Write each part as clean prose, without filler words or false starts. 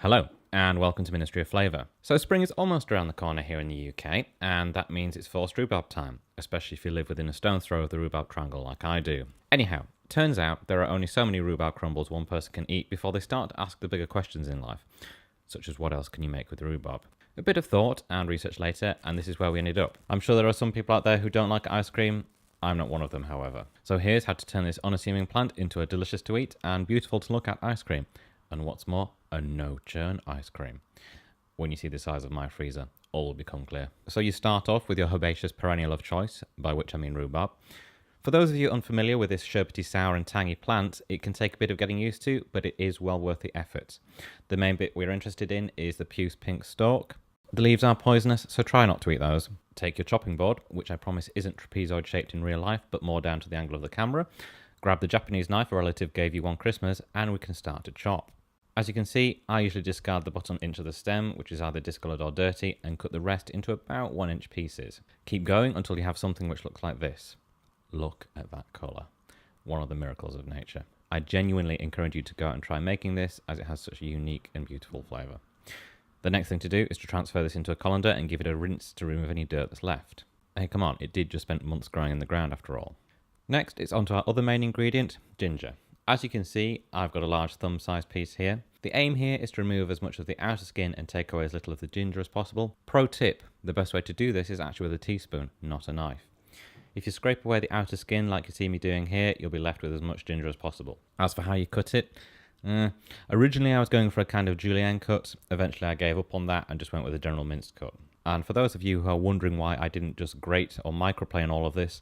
Hello, and welcome to Ministry of Flavour. So spring is almost around the corner here in the UK, and that means it's forced rhubarb time, especially if you live within a stone's throw of the rhubarb triangle like I do. Anyhow, turns out there are only so many rhubarb crumbles one person can eat before they start to ask the bigger questions in life, such as what else can you make with rhubarb? A bit of thought and research later, and this is where we ended up. I'm sure there are some people out there who don't like ice cream. I'm not one of them, however. So here's how to turn this unassuming plant into a delicious to eat and beautiful to look at ice cream. And what's more, a no-churn ice cream. When you see the size of my freezer, all will become clear. So you start off with your herbaceous perennial of choice, by which I mean rhubarb. For those of you unfamiliar with this sherbety, sour and tangy plant, it can take a bit of getting used to, but it is well worth the effort. The main bit we're interested in is the puce pink stalk. The leaves are poisonous, so try not to eat those. Take your chopping board, which I promise isn't trapezoid shaped in real life, but more down to the angle of the camera. Grab the Japanese knife a relative gave you one Christmas, and we can start to chop. As you can see, I usually discard the bottom inch of the stem, which is either discoloured or dirty, and cut the rest into about 1-inch pieces. Keep going until you have something which looks like this. Look at that colour. One of the miracles of nature. I genuinely encourage you to go out and try making this, as it has such a unique and beautiful flavour. The next thing to do is to transfer this into a colander and give it a rinse to remove any dirt that's left. Hey, come on, it did just spend months growing in the ground after all. Next, it's onto our other main ingredient, ginger. As you can see, I've got a large thumb-sized piece here. The aim here is to remove as much of the outer skin and take away as little of the ginger as possible. Pro tip, the best way to do this is actually with a teaspoon, not a knife. If you scrape away the outer skin like you see me doing here, you'll be left with as much ginger as possible. As for how you cut it, originally I was going for a kind of julienne cut. Eventually I gave up on that and just went with a general minced cut. And for those of you who are wondering why I didn't just grate or microplane all of this,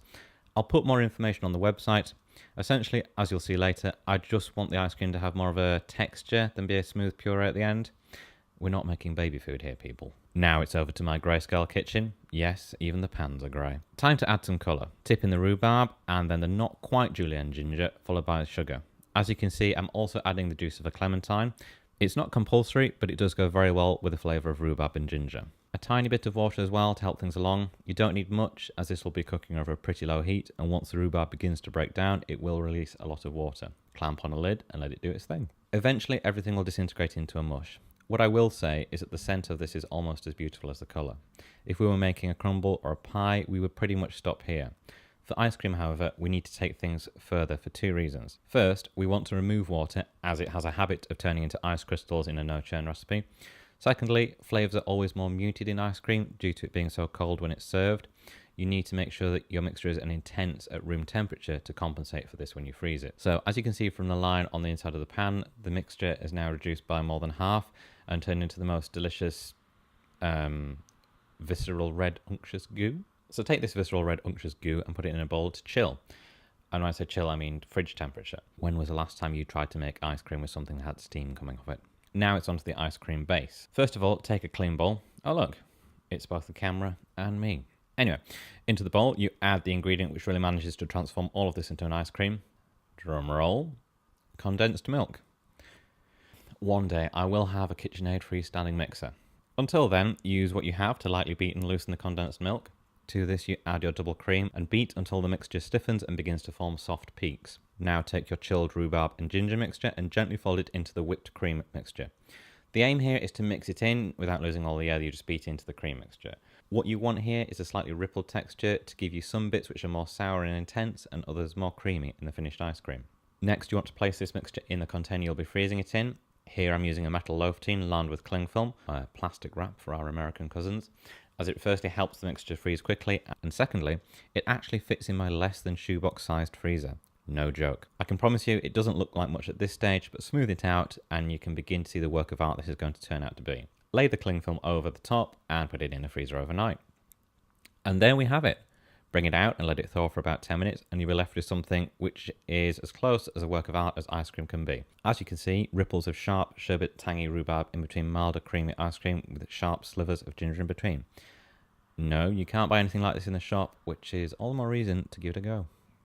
I'll put more information on the website. Essentially, as you'll see later, I just want the ice cream to have more of a texture than be a smooth puree at the end. We're not making baby food here, people. Now it's over to my grayscale kitchen. Yes, even the pans are grey. Time to add some colour. Tip in the rhubarb and then the not quite julienne ginger, followed by the sugar. As you can see, I'm also adding the juice of a clementine. It's not compulsory, but it does go very well with the flavour of rhubarb and ginger. A tiny bit of water as well to help things along. You don't need much, as this will be cooking over a pretty low heat, and once the rhubarb begins to break down, it will release a lot of water. Clamp on a lid and let it do its thing. Eventually, everything will disintegrate into a mush. What I will say is that the scent of this is almost as beautiful as the colour. If we were making a crumble or a pie, we would pretty much stop here. For ice cream, however, we need to take things further for two reasons. First, we want to remove water, as it has a habit of turning into ice crystals in a no-churn recipe. Secondly, flavours are always more muted in ice cream due to it being so cold when it's served. You need to make sure that your mixture is intense at room temperature to compensate for this when you freeze it. So as you can see from the line on the inside of the pan, the mixture is now reduced by more than half and turned into the most delicious visceral red unctuous goo. So take this visceral red unctuous goo and put it in a bowl to chill. And when I say chill, I mean fridge temperature. When was the last time you tried to make ice cream with something that had steam coming off it? Now it's onto the ice cream base. First of all, take a clean bowl. Oh look, it's both the camera and me. Anyway, into the bowl you add the ingredient which really manages to transform all of this into an ice cream. Drum roll. Condensed milk. One day I will have a KitchenAid freestanding mixer. Until then, use what you have to lightly beat and loosen the condensed milk. To this you add your double cream and beat until the mixture stiffens and begins to form soft peaks. Now take your chilled rhubarb and ginger mixture and gently fold it into the whipped cream mixture. The aim here is to mix it in without losing all the air you just beat into the cream mixture. What you want here is a slightly rippled texture to give you some bits which are more sour and intense and others more creamy in the finished ice cream. Next you want to place this mixture in the container you'll be freezing it in. Here I'm using a metal loaf tin lined with cling film, a plastic wrap for our American cousins, as it firstly helps the mixture freeze quickly, and secondly, it actually fits in my less than shoebox sized freezer. No joke. I can promise you it doesn't look like much at this stage, but smooth it out and you can begin to see the work of art this is going to turn out to be. Lay the cling film over the top and put it in the freezer overnight. And there we have it. Bring it out and let it thaw for about 10 minutes and you'll be left with something which is as close as a work of art as ice cream can be. As you can see, ripples of sharp, sherbet, tangy rhubarb in between milder, creamy ice cream with sharp slivers of ginger in between. No, you can't buy anything like this in the shop, which is all the more reason to give it a go.